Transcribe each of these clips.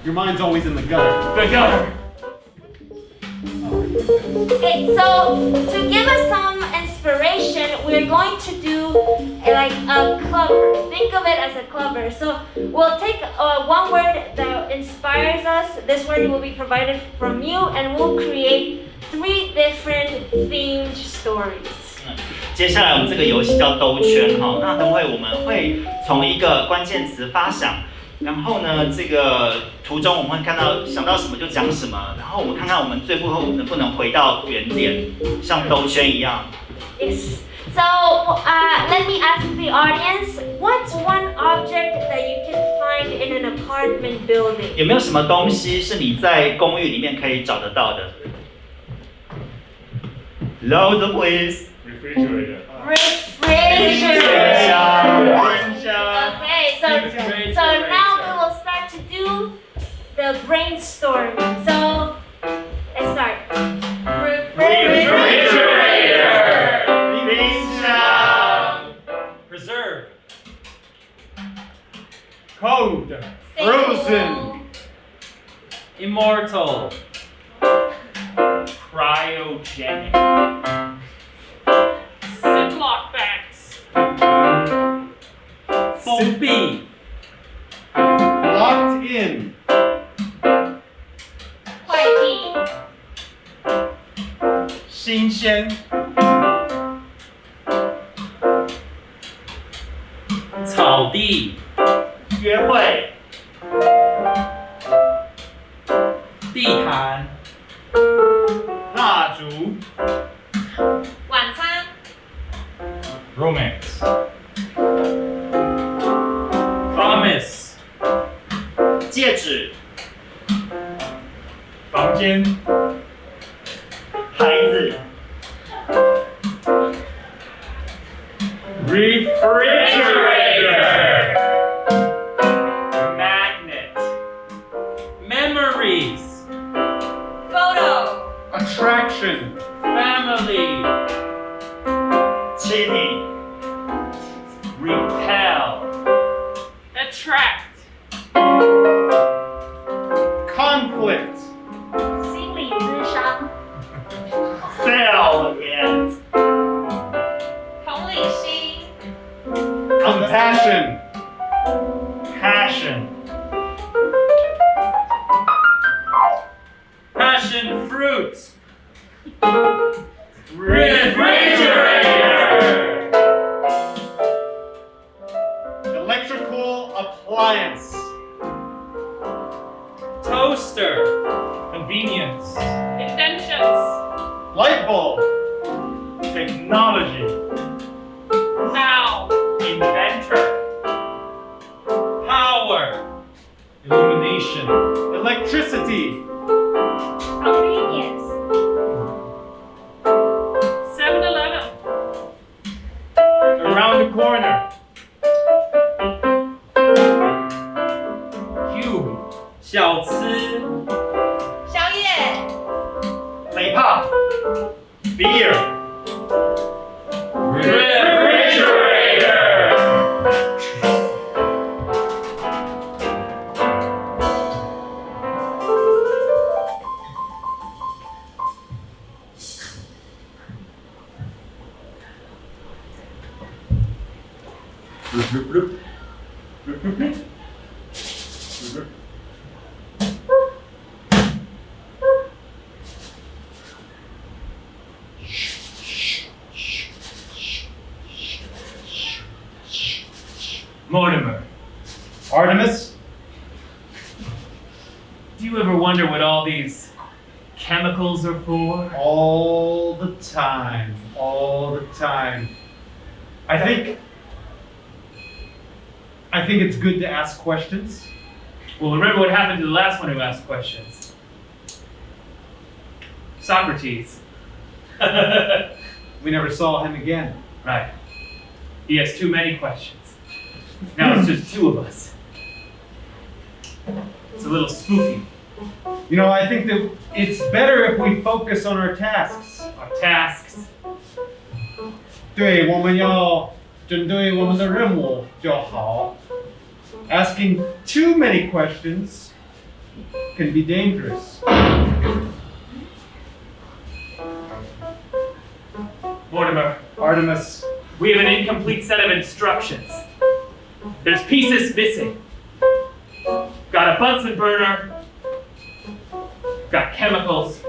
Your mind's always in the gutter. The gutter. Okay, so to give us some inspiration, we're going to do like a cover. Think of it as a cover. So we'll take one word that inspires us. This word will be provided from you, and we'll create 3 different themed stories. 接下来我们这个游戏叫兜圈哈，那等会我们会从一个关键词发想，然后呢，这个途中我们会看到想到什么就讲什么，然后我们看看我们最后能不能回到原点，像兜圈一样。Yes. So let me ask the audience, what's one object that you can find in an apartment building? 有没有什么东西是你在公寓里面可以找得到的 ？Loads of ways. Refrigerator. Refrigerator. Okay, so now we will start to do the brainstorming. So let's start. Refrigerator. Preserve. Code. Frozen. Immortal. Cryogenic. Ziploc bags. Bumpy. Locked in. 快递。新鲜。草地。约会。地毯。蜡烛。晚餐。 Romance. Promise. 戒指。房间。孩子。Refrigerator. Magnet. Memories. Photo. Attraction. Family. Cheating. Repel. Attract. Conflict. 心理咨商。 Fail again. 同理心。 Compassion. Passion. Passion fruit. Refrigerator. Electrical appliance. Toaster. Convenience. Inventions. Light bulb. Technology. How? Inventor. Power. Illumination. Electricity. Convenience. 7-Eleven. Around the corner. Cube. 小吃。宵夜。雷炮。Beer. Refrigerator. Mortimer, Artemis. do you ever wonder what all these chemicals are for? All the time. All the time. I think it's good to ask questions. Well, remember what happened to the last one who asked questions. Socrates. We never saw him again. Right. He has too many questions. Now it's just 2 of us. It's a little spooky. You know, I think that it's better if we focus on our tasks. Our tasks. 对，我们要针对我们的任务就好。Asking too many questions can be dangerous. Mortimer, Artemis, we have an incomplete set of instructions. There's pieces missing. Got a Bunsen burner. Got chemicals.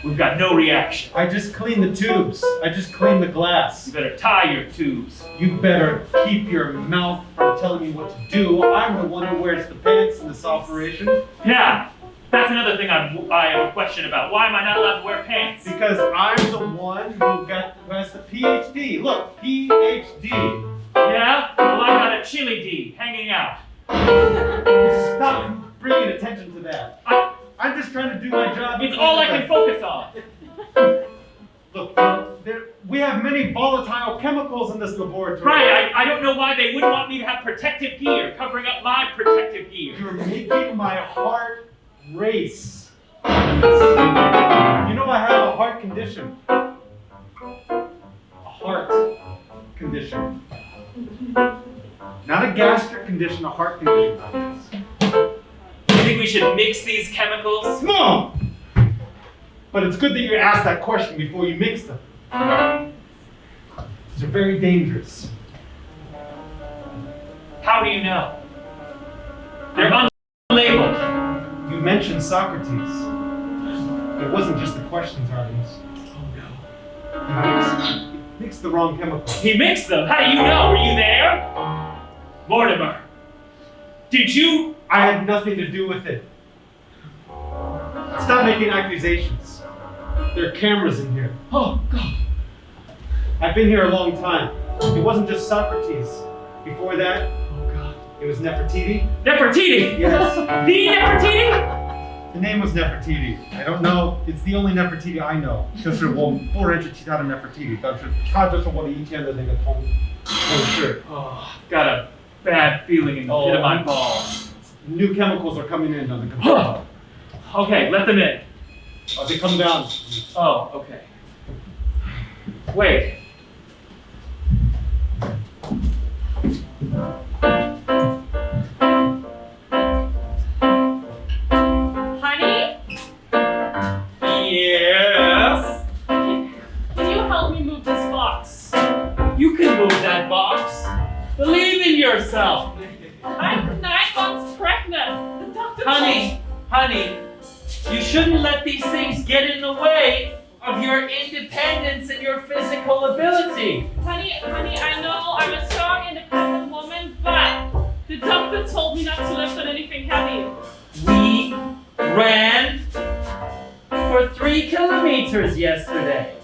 We've got no reaction. I just cleaned the tubes. I just cleaned the glass. You better tie your tubes. You better keep your mouth from telling me what to do. I'm the one who wears the pants in this operation. Yeah, that's another thing I have a question about. Why am I not allowed to wear pants? Because I'm the one who has the PhD. Look, PhD. Yeah? Well, I got a chili D hanging out. Stop bringing attention to that. I'm just trying to do my job. It's all I can focus on. Look, we have many volatile chemicals in this laboratory. Right, I don't know why they wouldn't want me to have protective gear, covering up my protective gear. You're making my heart race. You know I have a heart condition. A heart condition. Not a gastric condition, a heart condition. You think we should mix these chemicals? No! But it's good that you asked that question before you mix them. These are very dangerous. How do you know? They're unlabeled. You mentioned Socrates. It wasn't just the questions, Artemis. Oh no. You mixed the wrong chemical. He mixed them. How do you know? Were you there? Mortimer, did you? I had nothing to do with it. Stop making accusations. There are cameras in here. Oh God. I've been here a long time. It wasn't just Socrates. Before that, Oh God. it was Nefertiti. Nefertiti. Yes. The Nefertiti. The name was Nefertiti. I don't know. It's the only Nefertiti I know. 就是我不认识其他的 Nefertiti， 但是她就是我的以前的那个同事。 Oh, got a bad feeling in the pit of my balls. New chemicals are coming in on the computer. Okay, let them in. They come down. Oh, okay. Wait. Honey, Yes. can you help me move this box? You can move that box. Believe in yourself. I'm 9 months pregnant. The doctor Honey, you shouldn't let these things get in the way of your independence and your physical ability. Honey, I know I'm a strong, independent woman, but the doctor told me not to lift on anything heavy. We ran for 3 kilometers yesterday.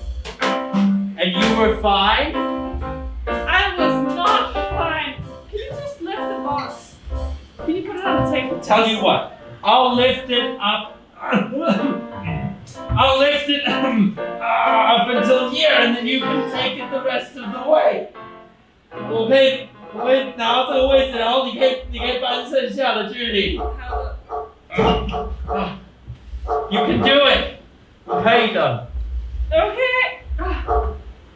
And you were fine? I was not fine. Can you just lift the box? Can you put it on the table? Tell you what, I'll lift it up. I'll lift it up until here, and then you can take it the rest of the way. 我会拿这个位置，然后你可以搬剩下的距离。You can do it. 可以的。 Okay.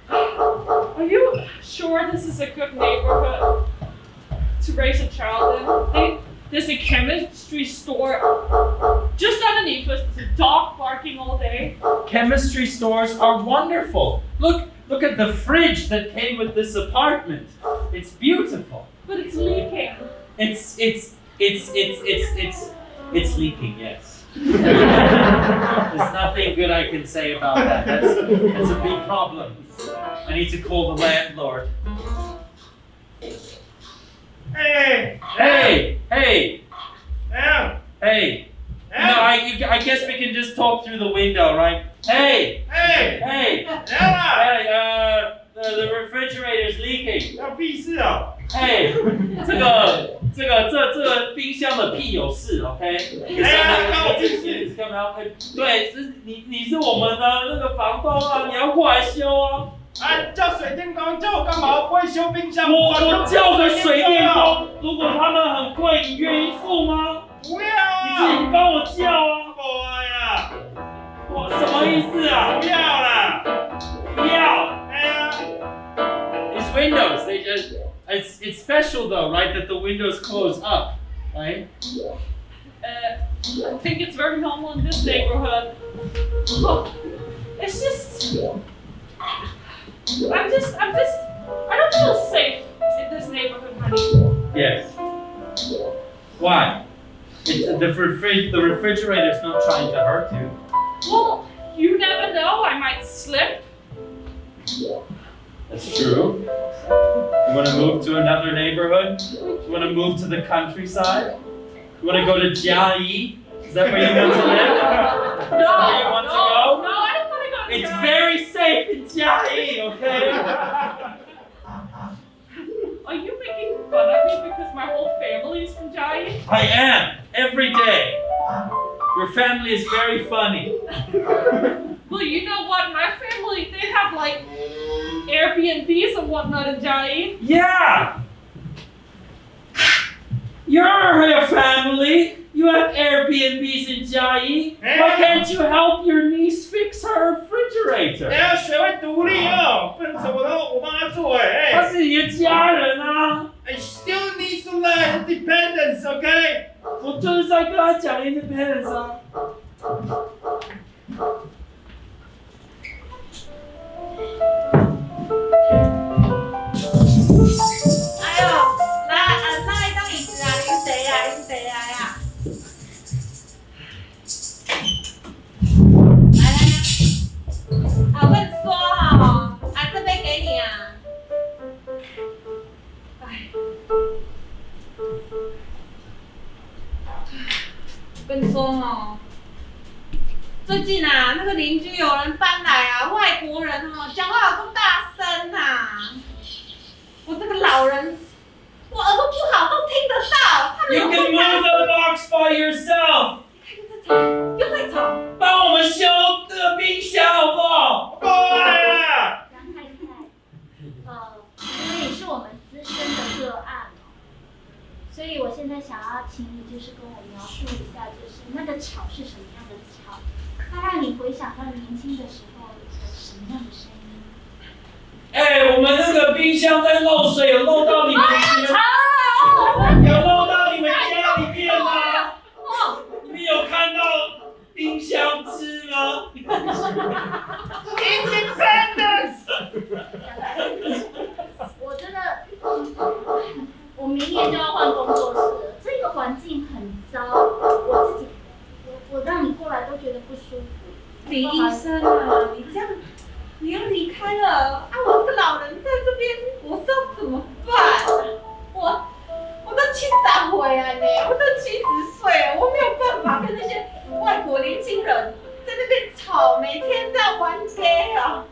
Are you sure this is a good neighborhood to raise a child in? There's a chemistry store just underneath us. There's a dog barking all day. Chemistry stores are wonderful. Look at the fridge that came with this apartment. It's beautiful. But it's leaking. It's leaking, yes. There's nothing good I can say about that. That's a big problem. I need to call the landlord. Hey! Hey! Em! Hey! No, I guess we can just talk through the window, right? Hey! Hey! Hey! The refrigerator's leaking. 要屁事啊！ Hey! 这冰箱的屁有事 ，OK？ 让我进去。干嘛要？对，你是我们的那个房东啊，你要过来修啊。叫水电工，叫我干嘛？不会修冰箱。我叫个水电工，如果他们很贵，你愿意付吗？不要你自己帮我叫啊！不呀！我什么意思啊？不要啦！不要。哎呀！ These windows, they just it's special though, right? That the windows close up, right? I think it's very normal in this neighborhood. It's just, I don't feel safe in this neighborhood, honey. Yes. Why? The refrigerator's not trying to hurt you. Well, you never know, I might slip. That's true. You want to move to another neighborhood? You want to move to the countryside? You want to go to Jiayi? Is that where you want to live? No, Is that where you want to go? No, I don't want to go to It's Jiayi. very safe in Jiayi, okay? Are you making fun of me because my whole family is from Jiayi? I am, every day. Your family is very funny. Well, you know what? My family, they have like Airbnbs and whatnot in Jiayi. Yeah! You're a family. You have Airbnbs in Jiayi. Why can't you help your niece fix her refrigerator? 要学会独立哦，不能什么都我帮他做哎。他是你的家人啊！ I still need to learn independence, okay? 我就是在跟他讲 independence 啊。哎呦，那一张椅子啊，你是谁呀？你是谁来呀？来，我跟你说哈，这杯给你啊。哎，我跟你说哈，最近啊，那个邻居有人搬来啊，外国人哦，讲话有够大声啊。我这个老人，我耳朵不好都听得到。他们 You 有 can 够大 move 声， the box by yourself. 又在吵。帮我们修这个冰箱好不好？过来啊！杨太太，因为你是我们资深的个案哦，所以我现在想要请你就是跟我描述一下，就是那个吵是什么样的吵，它让你回想到年轻的时候有什么样的声音？哎，我们那个冰箱在漏水，有漏到你们有漏到你们家里面吗？你们有看到冰箱汁吗？ Independence！我真的，我明年就要换工作室了，这个环境很糟，我自己，我让你过来都觉得不舒服。李医生啊，你这样，你要离开了啊！我这个老人在这边，我是要怎么办？我都70岁啊，我都70岁了，我没有办法跟那些外国年轻人在那边吵，每天在玩 gay 啊，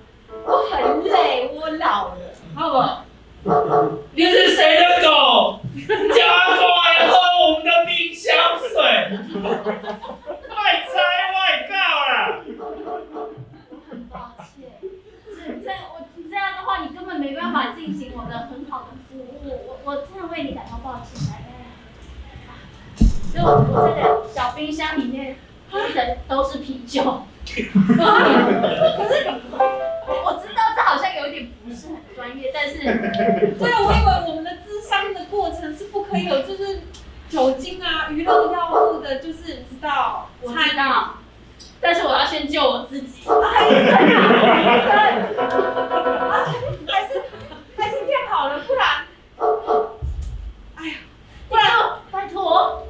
我很累，我老了，好不好？你是谁的狗？叫它过来喝我们的冰箱水。外拆外告啦！抱歉，这样的话，你根本没办法进行我的很好的服务，我真的为你感到抱歉。就我这个小冰箱里面一整都是啤酒。可是我知道这好像有点不是很专业，但是对啊，我以为我们的咨商的过程是不可以有就是酒精啊、娱乐药物的，就是你知道，我知道，但是我要先救我自己。还是这样好了，不然，哎呀，不然拜托，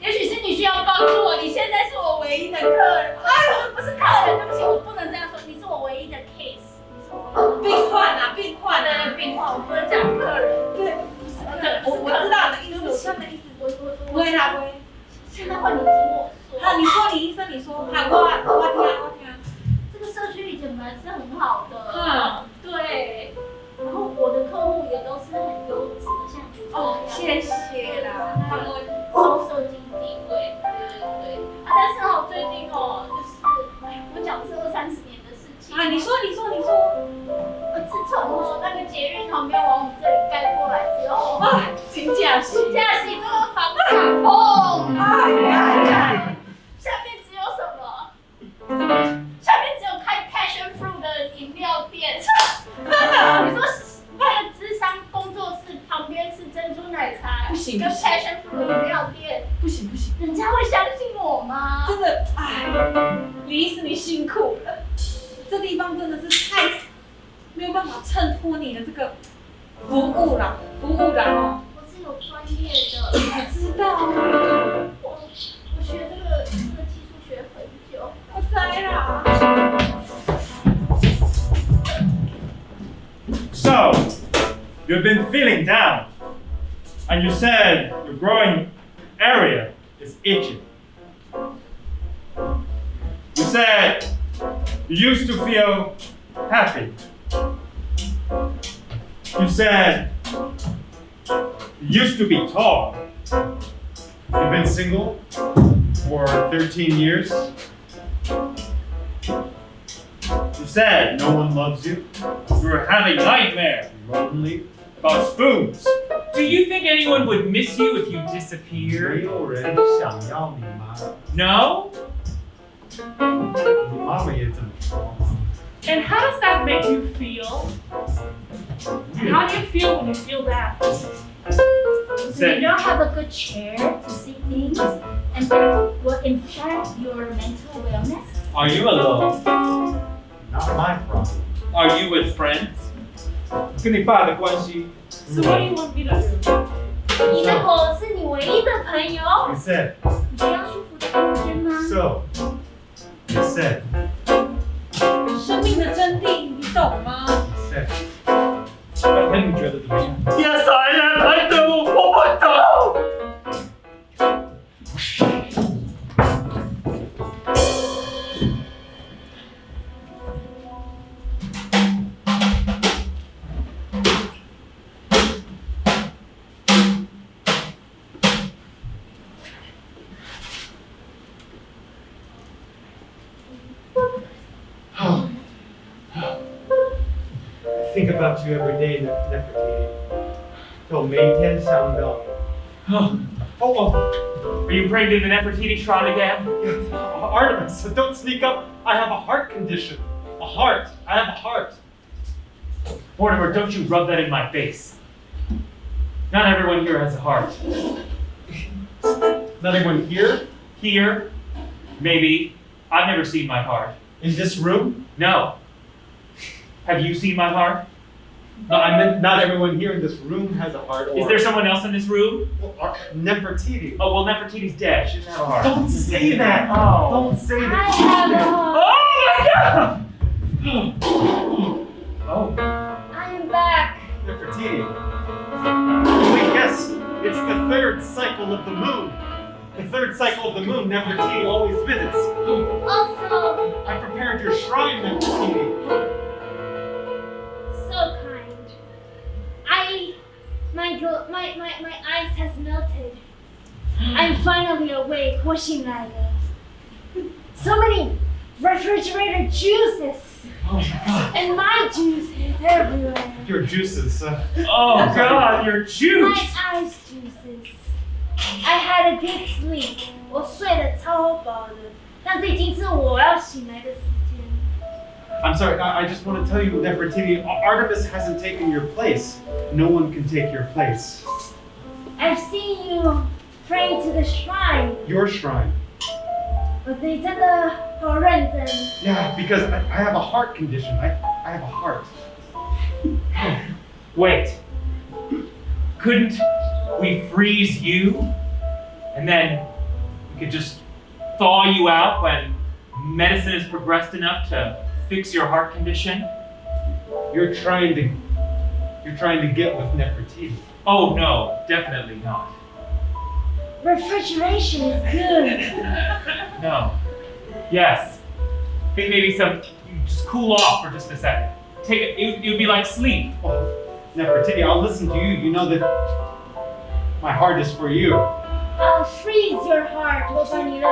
也许是你需要帮助我，你现在是我唯一的客人。哎呦，不是客人，对不起，我不能这样说，你是我唯一的 case， 你是我唯一的病患啊，病患对啊，病患，我不能讲客人。对，我知道你的意思，我知道你的意思，我不会啦，不会。现在换你听我说。好，你说，李医生，你说，喊我听。这个社区以前本来是很好的，对，然后我的客户也都是很优质的，像你这样。哦，谢谢啦，他们高社经地位，对。但是哦，最近哦，就是我讲这20-30年的事情。啊，你说。自从哦那个捷运旁边往我们这里盖过来之后，啊，请假期，这个房价砰！哎，下面只有什么？下面只有开 passion fruit 的饮料店。真的？你说那个諮商工作室旁边是珍珠奶茶，不行跟 passion fruit 饮料店，不行，人家会相信我，V 是你辛苦了。这地方真的是太没有办法衬托你的这个服务啦哦。我是有专业的，我知道啊，我学这个技术学很久。我知啦。 So, you've been feeling down, and you said your growing area is itching. You said you used to feel happy. You said you used to be tall. You've been single for 13 years. You said No one loves you. you were having nightmares You're lonely. about spoons. Do you think anyone would miss you if you 没 disappeared? 有人想要你吗？ No? 你妈妈也这么说吗？ And how does that make you feel? How do you feel when you feel that? So you don't have a good chair to see things, and that will impact your mental wellness. Are you alone? Not my problem. Are you with friends? 跟你爸的关系 So what do you want me to do? 你的狗是你唯一的朋友， You said 你需要舒服的空间吗？ so. You said 生命的真谛，你懂吗？ you said 刚才你觉得怎么样？ Yes, I am. I do. 我不懂。I think about you every day, Nefertiti. 我每天想到你。Oh, Are you pregnant in Nefertiti Shrine again? Artemis, don't sneak up. I have a heart condition. A heart. I have a heart. Mortimer, don't you rub that in my face. Not everyone here has a heart. Not anyone here Here, maybe. I've never seen my heart. in this room. No. Have you seen my heart? No, I meant not everyone here in this room has a heart. Or Is there someone else in this room? Nefertiti. Oh, well, Nefertiti's dead. She doesn't have a heart. Don't say that. Oh. Don't say I that. have a heart. Oh my god! Oh. I am back. Nefertiti. Wait, yes, it's the third cycle of the moon. The third cycle of the moon, Nefertiti always visits. Also, I prepared your shrine, Nefertiti. so kind. My ice has melted. I'm finally awake. 我醒来了. So many refrigerator juices. Oh my god. And my juice is everywhere. Your juices. Oh god, your My juice! ice juices. I had a good sleep. 我睡得超饱的，但这已经是我要醒来的时间。 I'm sorry, I just want to tell you, Nefertiti, Artemis hasn't taken your place. No one can take your place. I've seen you praying to the shrine. Your shrine. 你真的好认真。 Yeah, because I have a heart condition. I have a heart. Wait. Couldn't we freeze you? And then we could just thaw you out when medicine has progressed enough to fix your heart condition? You're trying to get with Nefertiti. Oh no, definitely not. Refrigeration is good. No. Yes. I think maybe you just cool off for just a second. It would be like sleep. Well, Nefertiti, I'll listen to you. You know that my heart is for you. I'll freeze your heart. 我把你的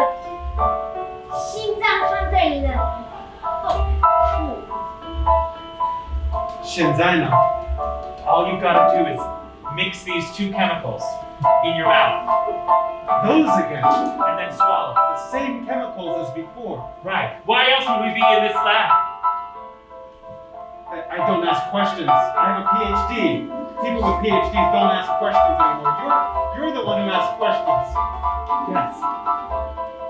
心脏放在你的后腹。现在呢? All you've got to do is mix these two chemicals in your mouth Those again. and then swallow. The same chemicals as before. Right. Why else would we be in this lab? I don't ask questions. I have a PhD. People with PhDs don't ask questions anymore. You're the one who asks questions. Yes.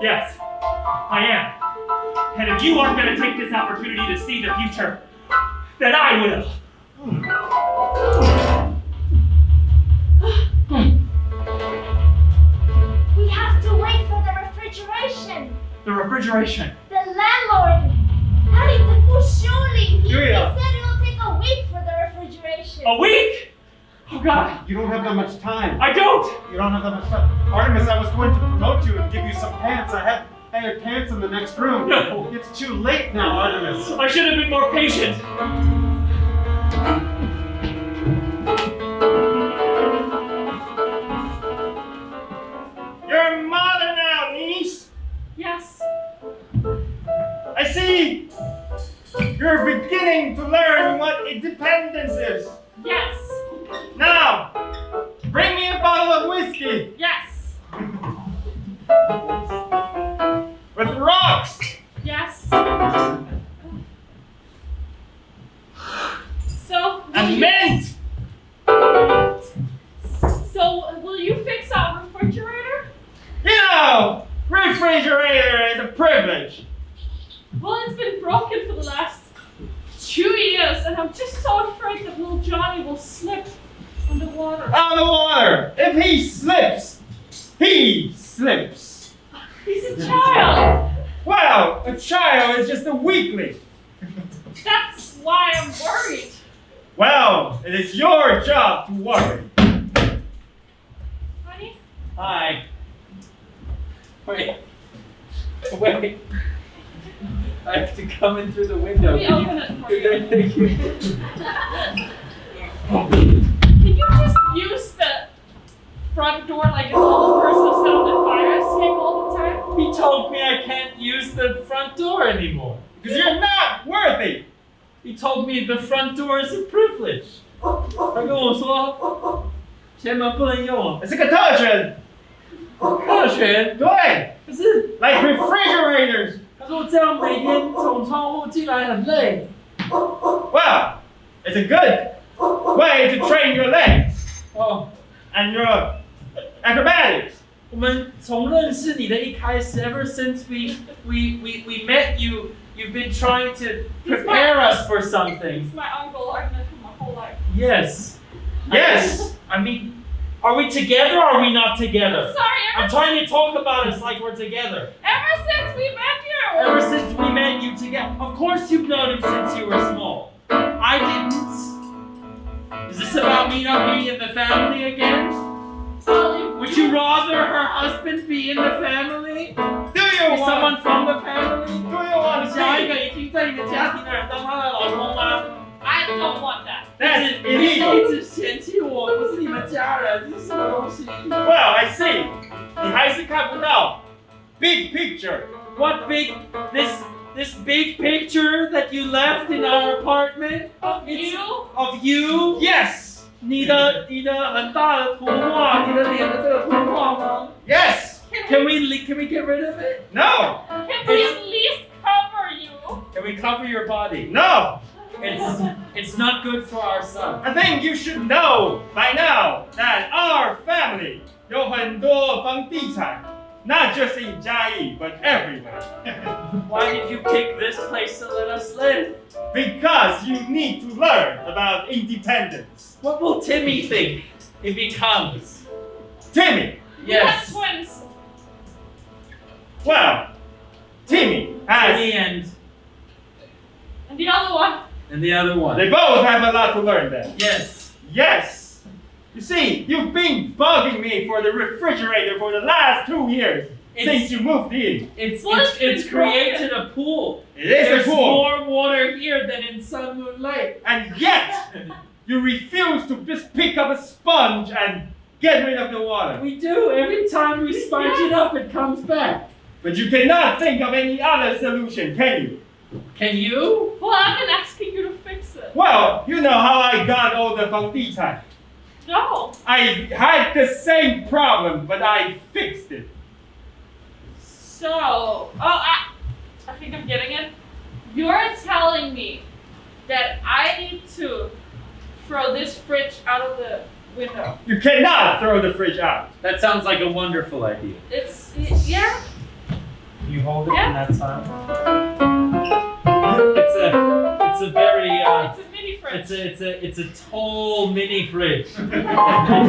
Yes. I am. And if you aren't going to take this opportunity to see the future, then I will. We have to wait for the refrigeration. The refrigeration. The landlord, 他领着不修理. He Yeah. said it'll take a week for the refrigeration. A week? Oh God, You don't have that much time. I don't. You don't have that much time. Artemis, I was going to promote you and give you some pants. I had pants in the next room. No. It's too late now, Artemis. I should have been more patient. You're a mother now, niece. Yes. I see. You're beginning to learn what independence is. Yes. Now, bring me a bottle of whiskey Yes. with rocks. Yes. So, And mint! will you fix our refrigerator? You know, refrigerator is a privilege. Well, it's been broken for the last 2 years, and I'm just so afraid that little Johnny will slip on the water. On the water. If he slips, he slips. He's a child. Well, a child is just a weakling. That's why I'm worried. Well, it is your job to worry. Honey? Hi. Wait. I have to come in through the window. Let me open it for you. Thank you. Can you just use the front door like a normal person set up the fire escape all the time? He told me I can't use the front door anymore. Because you're not worthy. He told me the front door is a privilege. 他跟我说，前门不能用，这是个特权。特权。对。可是 Like refrigerators. 他说这样每天从窗户进来很累。 Well, it's a good way to train your legs 哦， and your acrobatics. 我们从认识你的一开始 ，ever since we met you, you've been trying to prepare us for something. He's my uncle. I've known him my whole life. Yes. Yes. I mean, are we together or are we not together? Sorry, I'm trying to talk about us like we're together. ever since we met you. Ever since we met you together. Of course you've known him since you were small. I didn't. Is this about me not being in the family again? Would you rather her husband be in the family? Do you Be someone want? from the family? Do you want to 想要一 see? 个已经在你的家庭的人当她的老公吗？ I don't want that. That's 你一 illegal. 直嫌弃我，不是你们家人，这是什么东西 Well, I see. 你还是看不到 big picture. ？What big this big picture that you left in our apartment Of It's- you? of you? Yes. 你的很大的图画，你的脸的这个图画吗 Yes. Can we get rid of it? No. Can we at least cover you? Can we cover your body? No. It's not good for our son. I think you should know by now that our family 有很多房地产 not just in Jiayi, but everywhere. Why did you pick this place to let us live? Because you need to learn about independence. What will Timmy think if he comes? Timmy, We have Yes. twins. well, Timmy has, Timmy and And the other one? the other one. they both have a lot to learn then. Yes. Yes. You see, you've been bugging me for the refrigerator for the last 2 years since you moved in. It's Well, it's, it's it's created a pool. It is There's a pool. more water here than in Sun Moon Lake. And yet, you refuse to just pick up a sponge and get rid of the water. We do. Every time we sponge it up, it comes back. But you cannot think of any other solution, can you? Can you? Well, I've been asking you to fix it. Well, you know how I got all the Fangditan. No. I had the same problem, but I fixed it. So, I think I'm getting it. You're telling me that I need to throw this fridge out of the window. You cannot throw the fridge out. That sounds like a wonderful idea. Yeah? You hold it Yeah. in that time. It's a very It's a mini fridge. it's a tall mini fridge. It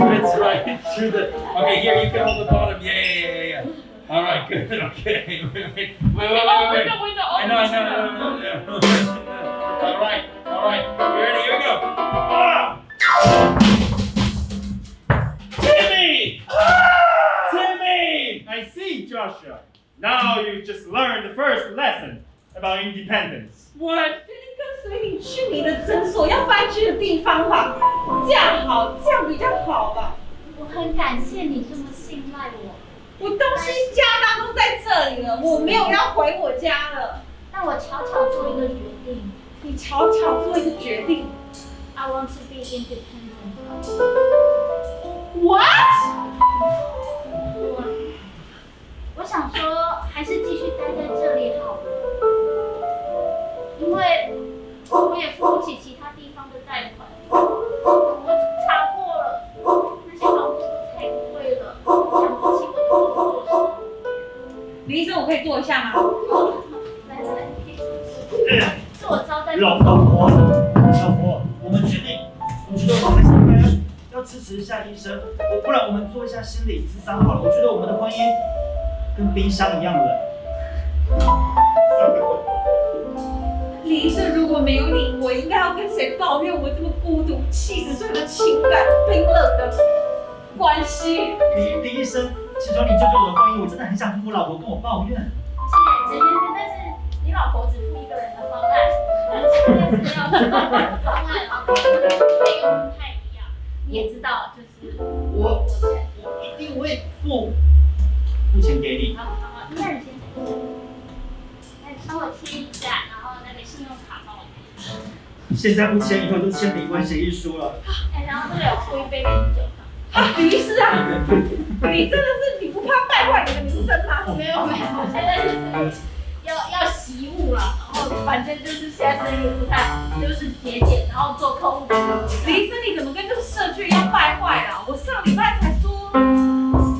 fits right through the. Okay, here you can hold the bottom. Yeah. All right, good. Okay. Wait. Oh, window. I know. All right. You ready? Here we go. Ah! Timmy! Timmy! I see, Joshua. Now you just learned the first lesson about independence. What?决定跟随你去你的诊所要搬去的地方吧，这样好，这样比较好吧。我很感谢你这么信赖我，我东西家当都在这里了，我没有要回我家了。但我悄悄做一个决定你悄悄做一个决定。 ，I want to be independent。 What？ 我想说，还是继续待在这里好了，因为我也付不起其他地方的贷款。我查过了，那些房租都太贵了，养不起我的工作室。李医生，我可以坐一下吗？来，可以坐。是我招待你。老婆，我们决定，我觉得我们还是应该要支持一下医生，不然我们做一下心理咨商好了。我觉得我们的婚姻跟冰箱一样冷。李医生，如果没有你，我应该要跟谁抱怨我这么孤独、70岁的情感冰冷的关系？李医生，祈求你救救我的婚姻，我真的很想听我老婆跟我抱怨。是陈先生，但是你老婆只付一个人的方案，现在是要2个人的方案，然后费用不太一样。你也知道，就是我一定会付钱给你。好，那你先等一下，那你帮我签一下，然后那个信用卡帮我签。现在不签，以后就签离婚协议书了。哎，然后这个有附一杯啤酒。李医师啊，你真的是你不怕败坏你的名声吗？没有，现在就是要习武了，然后反正就是现在生意不太好，就是节俭，然后做客户服务。李医生，你怎么跟这个社区一样败坏了？我上礼拜才说，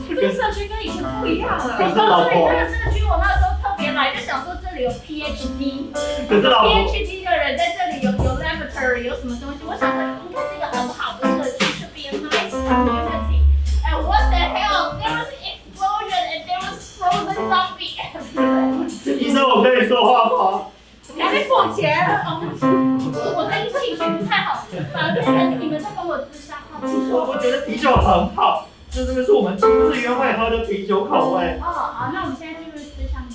这个社区跟以前不一样了。可是老婆这个社区我那时候特别来，就想说这里有 PhD， 可是老婆 PhD 的人在这里有 laboratory 有什么东西，我想说应该是一个很好的社区，should be a nice community。And what the hell? There was an explosion and there was frozen zombie everywhere. 医生，我可以说话吗？你还没付我钱？我最近情绪不太好，反正你们在跟我自杀，请说。我觉得啤酒很好，这真的是我们第一次约会喝的啤酒口味。哦，好，那我们现在进入思想模。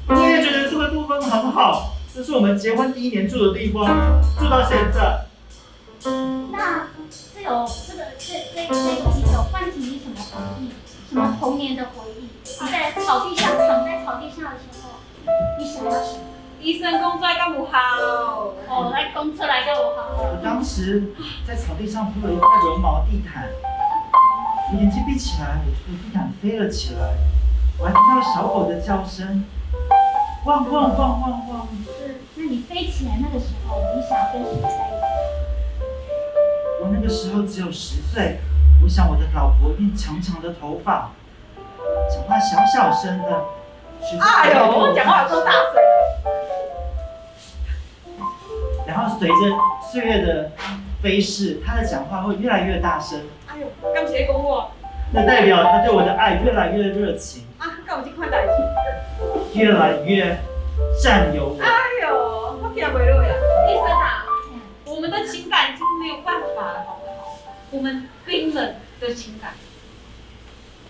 我也觉得这个地方很好，这是我们结婚第1年住的地方，住到现在。那这个啤酒唤起你什么回忆？什么童年的回忆？你在草地上躺在草地上的时候，你想要什么？医生工作干不好。哦，来公车来给我好好。我当时在草地上铺了一块绒毛地毯，我眼睛闭起来，我觉得地毯飞了起来，我还听到小狗的叫声，汪汪汪汪汪。是，那你飞起来那个时候，你想要跟谁在一起？我那个时候只有10岁，我想我的老婆一定长长的头发，讲话小小声的。哎呦，我讲话有多大声？然后随着岁月的飞逝，他的讲话会越来越大声，哎呦，刚才讲我那代表他对我的爱越来越热情，啊，干有这款代志？越来越占有我。哎呦，我听不落呀。医生啊，我们的情感已经没有办法了，好不好？我们冰冷的情感，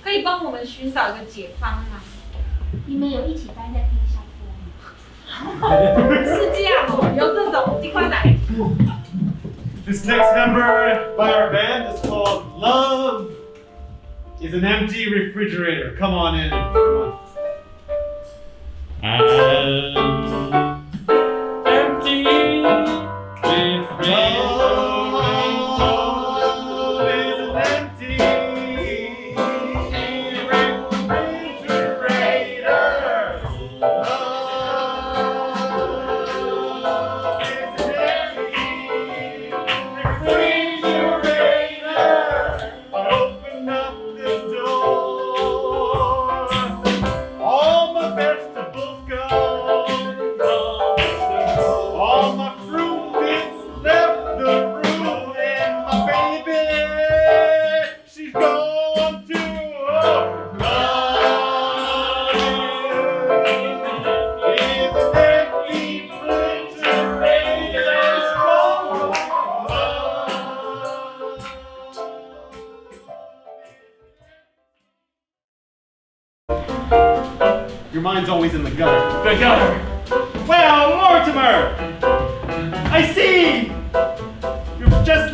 可以帮我们寻找一个解方吗？你们有一起待在冰箱过吗？是这样哦，有这种这款代。 This next number by our band is called Love is an Empty Refrigerator. Come on in. Come on. Empty refrigerator. Love is an empty refrigerator. Love is an empty refrigerator. Open up the door. All my vegetables Your mind's always in the gutter. The gutter. Well, Mortimer, I see you've just